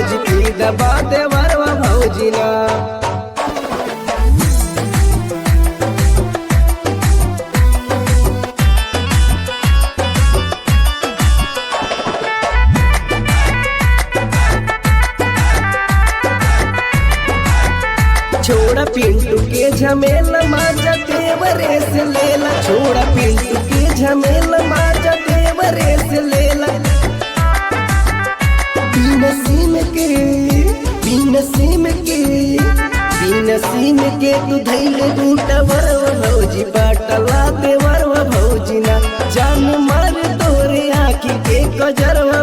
भौजी की दबा देवरवा भौजी ना। छोड़ा पिंटू के झमेला माजा देवरे से लेला, छोड़ा पिंटू के झमेला माजा देवरे से लेला। बिन सीम के तू धैले बूटा वरवा भौजी बाटला देवरवा भौजी ना। जान मार तोरे आँखी के कजरवा